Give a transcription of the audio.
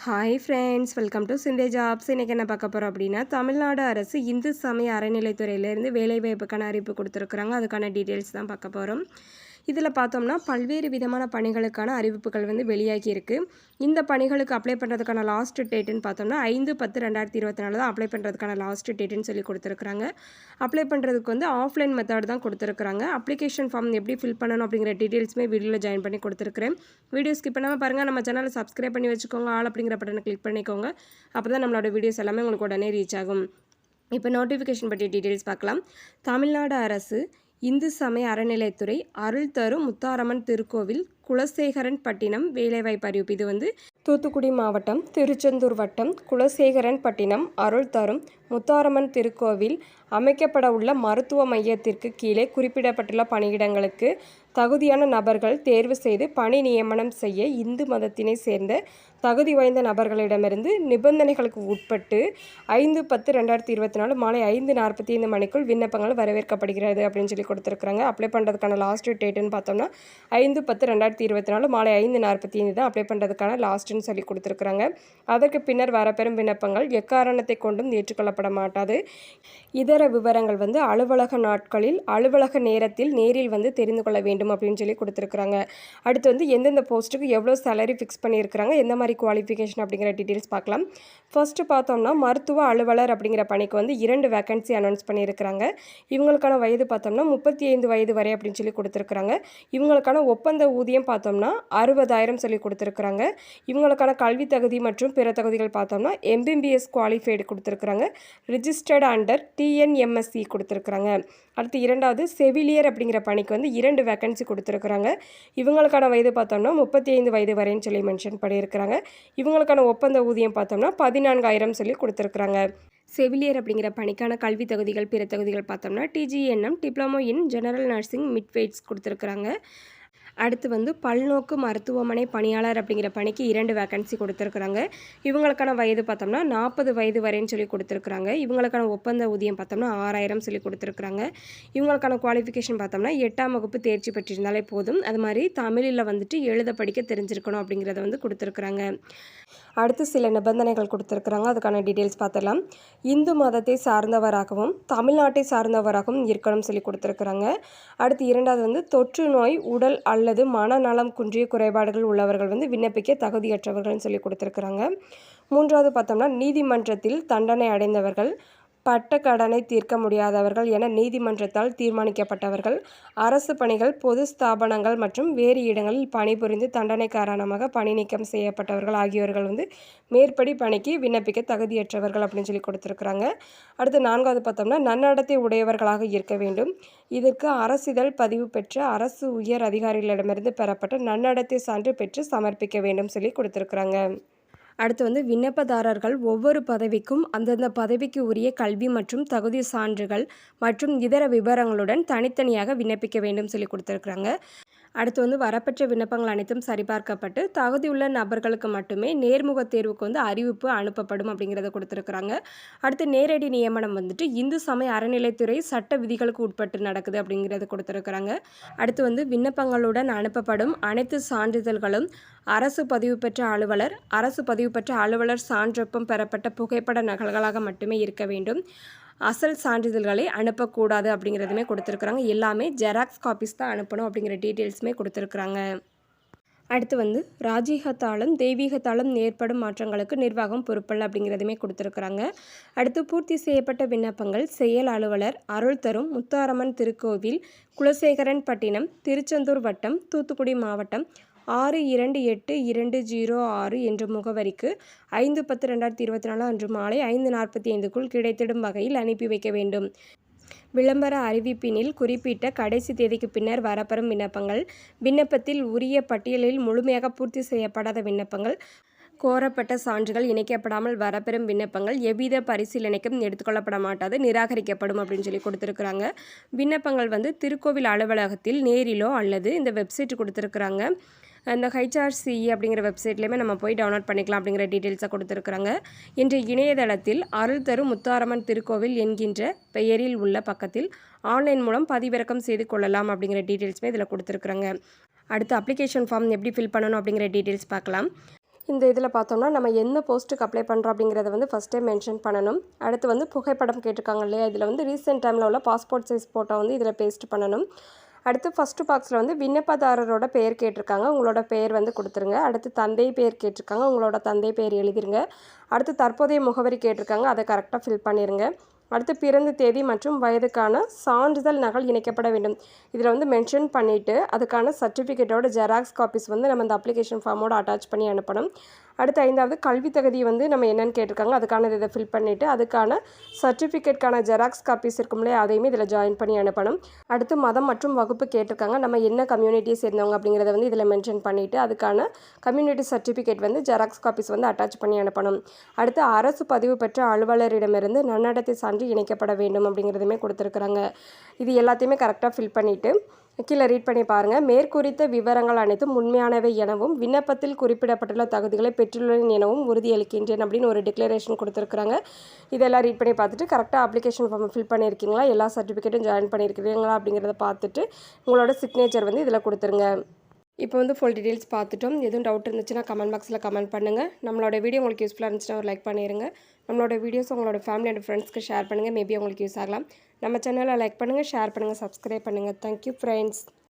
Hi friends, welcome to Shinde jobs. இன்றைக்கி என்ன பார்க்க போகிறோம் அப்படின்னா, தமிழ்நாடு அரசு இந்து சமய அறநிலைத்துறையிலேருந்து வேலைவாய்ப்புக்கான அறிவிப்பு கொடுத்துருக்குறாங்க. அதுக்கான டீட்டெயில்ஸ் தான் பார்க்க போகிறோம். இதில் பார்த்தோம்னா பல்வேறு விதமான பணிகளுக்கான அறிவிப்புகள் வெளியாகி இருக்குது. இந்த பணிகளுக்கு அப்ளை பண்ணுறதுக்கான லாஸ்ட் டேட்டுன்னு பார்த்தோம்னா 5/10/2024 தான் அப்ளை பண்ணுறதுக்கான லாஸ்ட் டேட்டுன்னு சொல்லி கொடுத்துருக்குறாங்க. அப்ளை பண்ணுறதுக்கு ஆஃப்லைன் மெத்தட் தான் கொடுத்துருக்குறாங்க. அப்ளிகேஷன் ஃபார்ம் எப்படி ஃபில் பண்ணணும் அப்படிங்கிற டீட்டெயில்ஸுமே வீடியோவில் ஜாயின் பண்ணி கொடுத்துருக்குறேன். வீடியோ ஸ்கிப் பண்ணாமல் பாருங்கள். நம்ம சேனலை சப்ஸ்கிரைப் பண்ணி வச்சுக்கோங்க. ஆல் அப்படிங்கிற பட்டனை கிளிக் பண்ணிக்கோங்க. அப்போ தான் நம்மளோட வீடியோஸ் எல்லாமே உங்களுக்கு உடனே ரீச் ஆகும். இப்போ நோட்டிஃபிகேஷன் பற்றி டீட்டெயில்ஸ் பார்க்கலாம். தமிழ்நாடு அரசு இந்து சமய அறநிலைத்துறை அருள் தரும் முத்தாரம்மன் திருக்கோவில் குலசேகரன் பட்டினம் வேலைவாய்ப்பு அறிவிப்பு. இது தூத்துக்குடி மாவட்டம் திருச்செந்தூர் வட்டம் குலசேகரன் பட்டினம் அருள் தரும் முத்தாரம்மன் திருக்கோவில் அமைக்கப்பட உள்ள மருத்துவ மையத்திற்கு கீழே குறிப்பிடப்பட்டுள்ள பணியிடங்களுக்கு தகுதியான நபர்கள் தேர்வு செய்து பணி நியமனம் செய்ய இந்து மதத்தினை சேர்ந்த தகுதி வாய்ந்த நபர்களிடமிருந்து நிபந்தனைகளுக்கு உட்பட்டு 5/10/2024 மாலை 5:45 மணிக்குள் விண்ணப்பங்கள் வரவேற்கப்படுகிறது அப்படின்னு சொல்லி கொடுத்துருக்குறாங்க. அப்ளை பண்ணுறதுக்கான லாஸ்ட் டேட்டுன்னு பார்த்தோம்னா 5/10/2024 மாலை 5:45 தான் அப்ளை பண்ணுறதுக்கான லாஸ்ட்டுன்னு சொல்லி கொடுத்துருக்குறாங்க. அதற்கு பின்னர் வரப்பெறும் விண்ணப்பங்கள் எக்காரணத்தை கொண்டும் ஏற்றுக்கொள்ளப்பட மாட்டாது. இதர விவரங்கள் அலுவலக நாட்களில் அலுவலக நேரத்தில் நேரில் தெரிந்து கொள்ள வேண்டும் அப்படின்னு சொல்லி கொடுத்துருக்குறாங்க. அடுத்து எந்தெந்த போஸ்ட்டுக்கு எவ்வளோ சேலரி ஃபிக்ஸ் பண்ணியிருக்கிறாங்க, எந்த மாதிரி குவாலிஃபிகேஷன் அப்படிங்கிற டீட்டெயில்ஸ் பார்க்கலாம். ஃபர்ஸ்ட் பார்த்தோம்னா மருத்துவ அலுவலர் அப்படிங்கிற பணிக்கு 2 வேகன்சி அனௌன்ஸ் பண்ணியிருக்கிறாங்க. இவங்களுக்கான வயது பார்த்தோம்னா 35 வயது வரை அப்படின்னு சொல்லி கொடுத்துருக்குறாங்க. இவங்களுக்கான ஒப்பந்த ஊதியம் பார்த்தோம்னா 60,000 சொல்லி கொடுத்துருக்குறாங்க. இவங்களுக்கான கல்வி தகுதி மற்றும் பிற தகுதிகள் பார்த்தோம்னா MBBS குவாலிஃபைடு கொடுத்துருக்குறாங்க. ரிஜிஸ்டர்டு அண்டர் TNMSC கொடுத்துருக்குறாங்க. அடுத்து இரண்டாவது செவிலியர் அப்படிங்கிற பணிக்கு 2 வேகன்சி கொடுத்துருக்குறாங்க. இவங்களுக்கான வயது பார்த்தோம்னா 35 வயது வரைன்னு சொல்லி மென்ஷன் பண்ணியிருக்கிறாங்க. இவங்களுக்கான ஒப்பந்த ஊதியம் பார்த்தோம்னா 14,000 சொல்லி கொடுத்துருக்குறாங்க. செவிலியர் அப்படிங்கிற பணிக்கான கல்வி தகுதிகள் பிற தகுதிகள் பார்த்தோம்னா TGNM diploma in general nursing midwives கொடுத்துருக்குறாங்க. அடுத்து பல்நோக்கு மருத்துவமனை பணியாளர் அப்படிங்கிற பணிக்கு 2 வேகன்சி கொடுத்துருக்குறாங்க. இவங்களுக்கான வயது பார்த்தோம்னா 40 வயது வரைன்னு சொல்லி கொடுத்துருக்குறாங்க. இவங்களுக்கான ஒப்பந்த ஊதியம் பார்த்தோம்னா 6,000 சொல்லி கொடுத்துருக்குறாங்க. இவங்களுக்கான குவாலிஃபிகேஷன் பார்த்தோம்னா 8ஆம் வகுப்பு தேர்ச்சி பெற்றிருந்தாலே போதும். அது மாதிரி தமிழில் எழுத படிக்க தெரிஞ்சிருக்கணும் அப்படிங்கிறத கொடுத்துருக்குறாங்க. அடுத்து சில நிபந்தனைகள் கொடுத்துருக்குறாங்க. அதுக்கான டீட்டெயில்ஸ் பார்த்துடலாம். இந்து மதத்தை சார்ந்தவராகவும் தமிழ்நாட்டை சார்ந்தவராகவும் இருக்கணும் சொல்லி கொடுத்துருக்குறாங்க. அடுத்து இரண்டாவது தொற்று நோய் உடல் அல்லது மனநலம் குன்றிய குறைபாடுகள் உள்ளவர்கள் விண்ணப்பிக்க தகுதியற்றவர்கள்னு சொல்லி கொடுத்துருக்குறாங்க. மூன்றாவது பார்த்தோம்னா நீதிமன்றத்தில் தண்டனை அடைந்தவர்கள், பட்ட கடனை தீர்க்க முடியாதவர்கள் என நீதிமன்றத்தால் தீர்மானிக்கப்பட்டவர்கள், அரசு பணிகள் பொது ஸ்தாபனங்கள் மற்றும் வேறு இடங்களில் பணிபுரிந்து தண்டனை காரணமாக பணி நீக்கம் செய்யப்பட்டவர்கள் ஆகியோர்கள் மேற்படி பணிக்கு விண்ணப்பிக்க தகுதியற்றவர்கள் அப்படின்னு சொல்லி கொடுத்துருக்குறாங்க. அடுத்து நான்காவது பார்த்தோம்னா நன்னடத்தை உடையவர்களாக இருக்க வேண்டும். இதற்கு அரசிதழ் பதிவு பெற்ற அரசு உயர் அதிகாரிகளிடமிருந்து பெறப்பட்ட நன்னடத்தை சான்று பெற்று சமர்ப்பிக்க வேண்டும் சொல்லி கொடுத்துருக்குறாங்க. அடுத்து விண்ணப்பதாரர்கள் ஒவ்வொரு பதவிக்கும் அந்தந்த பதவிக்கு உரிய கல்வி மற்றும் தகுதி சான்றுகள் மற்றும் இதர விவரங்களுடன் தனித்தனியாக விண்ணப்பிக்க வேண்டும் சொல்லி கொடுத்துருக்குறாங்க. அடுத்து வரப்பெற்ற விண்ணப்பங்கள் அனைத்தும் சரிபார்க்கப்பட்டு தகுதியுள்ள நபர்களுக்கு மட்டுமே நேர்முக தேர்வுக்கு அறிவிப்பு அனுப்பப்படும் அப்படிங்கிறத கொடுத்துருக்குறாங்க. அடுத்து நேரடி நியமனம் இந்து சமய அறநிலைத்துறை சட்ட விதிகளுக்கு உட்பட்டு நடக்குது அப்படிங்கிறத கொடுத்துருக்குறாங்க. அடுத்து விண்ணப்பங்களுடன் அனுப்பப்படும் அனைத்து சான்றிதழ்களும் அரசு பதிவு பெற்ற அலுவலர், அரசு பதிவு பெற்ற அலுவலர் சான்றொப்பம் பெறப்பட்ட புகைப்பட நகல்களாக மட்டுமே இருக்க வேண்டும். அசல் சான்றிதழ்களை அனுப்பக்கூடாது அப்படிங்கிறதுமே கொடுத்துருக்குறாங்க. எல்லாமே ஜெராக்ஸ் காப்பீஸ் தான் அனுப்பணும் அப்படிங்கிற டீட்டெயில்ஸுமே கொடுத்துருக்குறாங்க. அடுத்து ராஜீகத்தாலும் தெய்வீகத்தாலும் ஏற்படும் மாற்றங்களுக்கு நிர்வாகம் பொறுப்பல்ல அப்படிங்கிறதுமே கொடுத்துருக்குறாங்க. அடுத்து பூர்த்தி செய்யப்பட்ட விண்ணப்பங்கள் செயல் அலுவலர் அருள் தரும் முத்தாரம்மன் திருக்கோவில் குலசேகரன் பட்டினம் திருச்செந்தூர் வட்டம் தூத்துக்குடி மாவட்டம் 628206 என்ற முகவரிக்கு 5/10/2024 அன்று மாலை 5:45க்குள் கிடைத்திடும் வகையில் அனுப்பி வைக்க வேண்டும். விளம்பர அறிவிப்பினில் குறிப்பிட்ட கடைசி தேதிக்கு பின்னர் வரப்பெறும் விண்ணப்பங்கள், விண்ணப்பத்தில் உரிய பட்டியலில் முழுமையாக பூர்த்தி செய்யப்படாத விண்ணப்பங்கள், கோரப்பட்ட சான்றுகள் இணைக்கப்படாமல் வரப்பெறும் விண்ணப்பங்கள் எவ்வித பரிசீலனைக்கும் எடுத்துக்கொள்ளப்பட மாட்டாது, நிராகரிக்கப்படும் அப்படின்னு சொல்லி கொடுத்துருக்குறாங்க. விண்ணப்பங்கள் திருக்கோவில் அலுவலகத்தில் நேரிலோ அல்லது இந்த வெப்சைட் கொடுத்துருக்குறாங்க. அந்த HRCE அப்படிங்கிற வெப்சைட்லேயுமே நம்ம போய் டவுன்லோட் பண்ணிக்கலாம் அப்படிங்கிற டீட்டெயில்ஸை கொடுத்துருக்குறாங்க. இன்று இணையதளத்தில் அருள் தரும் முத்தாரம்மன் திருக்கோவில் என்கின்ற பெயரில் உள்ள பக்கத்தில் ஆன்லைன் மூலம் பதிவிறக்கம் செய்து கொள்ளலாம் அப்படிங்கிற டீட்டெயில்ஸுமே இதில் கொடுத்துருக்குறாங்க. அடுத்து அப்ளிகேஷன் ஃபார்ம் எப்படி ஃபில் பண்ணணும் அப்படிங்கிற டீட்டெயில்ஸ் பார்க்கலாம். இந்த இதில் பார்த்தோம்னா நம்ம எந்த போஸ்ட்டுக்கு அப்ளை பண்ணுறோம் அப்படிங்கிறத வந்து ஃபஸ்ட்டே மென்ஷன் பண்ணணும். அடுத்து வந்து புகைப்படம் கேட்டிருக்காங்க இல்லையா, இதில் வந்து ரீசெண்ட் டைமில் உள்ள பாஸ்போர்ட் சைஸ் ஃபோட்டோ வந்து இதில் பேஸ்ட் பண்ணணும். அடுத்து ஃபஸ்ட்டு பாக்ஸில் வந்து விண்ணப்பதாரரோட பெயர் கேட்டிருக்காங்க, உங்களோட பெயர் வந்து கொடுத்துருங்க. அடுத்து தந்தை பெயர் கேட்டிருக்காங்க, உங்களோட தந்தை பெயர் எழுதிருங்க. அடுத்து தற்போதைய முகவரி கேட்டிருக்காங்க, அதை கரெக்டாக ஃபில் பண்ணிடுங்க. அடுத்து பிறந்த தேதி மற்றும் வயதுக்கான சான்றிதழ் நகல் இணைக்கப்பட வேண்டும். இதில் வந்து மென்ஷன் பண்ணிவிட்டு அதுக்கான சர்டிஃபிகேட்டோட ஜெராக்ஸ் காப்பீஸ் வந்து நம்ம இந்த அப்ளிகேஷன் ஃபார்மோட அட்டாச் பண்ணி அனுப்பணும். அடுத்து 5வது கல்வி தகுதி வந்து நம்ம என்னென்னு கேட்டிருக்காங்க, அதுக்கான இதை ஃபில் பண்ணிவிட்டு அதுக்கான சர்டிஃபிகேட்கான ஜெராக்ஸ் காப்பீஸ் இருக்கும் இல்லையா, அதையுமே இதில் ஜாயின் பண்ணி அனுப்பணும். அடுத்து மதம் மற்றும் வகுப்பு கேட்டிருக்காங்க, நம்ம என்ன கம்யூனிட்டியை சேர்ந்தவங்க அப்படிங்கிறத வந்து இதில் மென்ஷன் பண்ணிவிட்டு அதுக்கான கம்யூனிட்டி சர்டிஃபிகேட் வந்து ஜெராக்ஸ் காப்பீஸ் வந்து அட்டாச் பண்ணி அனுப்பணும். அடுத்து அரசு பதிவு பெற்ற அலுவலரிடமிருந்து நன்னடத்தை சான்று இணைக்கப்பட வேண்டும் அப்படிங்கிறதுமே கொடுத்துருக்குறாங்க. இது எல்லாத்தையுமே கரெக்டாக ஃபில் பண்ணிவிட்டு கீழே ரீட் பண்ணி பாருங்கள். மேற்குறித்த விவரங்கள் அனைத்தும் உண்மையானவை எனவும் விண்ணப்பத்தில் குறிப்பிடப்பட்டுள்ள தகுதிகளை பெற்றுள்ளேன் எனவும் உறுதியளிக்கின்றேன் அப்படின்னு ஒரு டிக்ளரேஷன் கொடுத்துருக்குறாங்க. இதெல்லாம் ரீட் பண்ணி பார்த்துட்டு கரெக்டாக அப்ளிகேஷன் ஃபார்ம் ஃபில் பண்ணியிருக்கீங்களா, எல்லா சர்டிஃபிகேட்டும் ஜாயின் பண்ணியிருக்கிறீங்களா அப்படிங்கிறத பார்த்துட்டு உங்களோட சிக்னேச்சர் வந்து இதில் கொடுத்துருங்க. இப்போ வந்து ஃபுல் டீட்டெயில்ஸ் பார்த்துட்டோம். எதுவும் டவுட் இருந்துச்சுன்னா கமெண்ட் பாக்ஸில் கமெண்ட் பண்ணுங்கள். நம்மளோட வீடியோ உங்களுக்கு யூஸ்ஃபுல்லாக இருந்துச்சுன்னா ஒரு லைக் பண்ணிடுங்க. நம்மளோட வீடியோஸ் உங்களோட ஃபேமிலி அண்ட் ஃப்ரெண்ட்ஸ்க்கு ஷேர் பண்ணுங்கள், மேபி உங்களுக்கு யூஸ் ஆகலாம். நம்ம சேனலை லைக் பண்ணுங்கள், ஷேர் பண்ணுங்கள், சப்ஸ்கிரைப் பண்ணுங்கள். Thank you friends.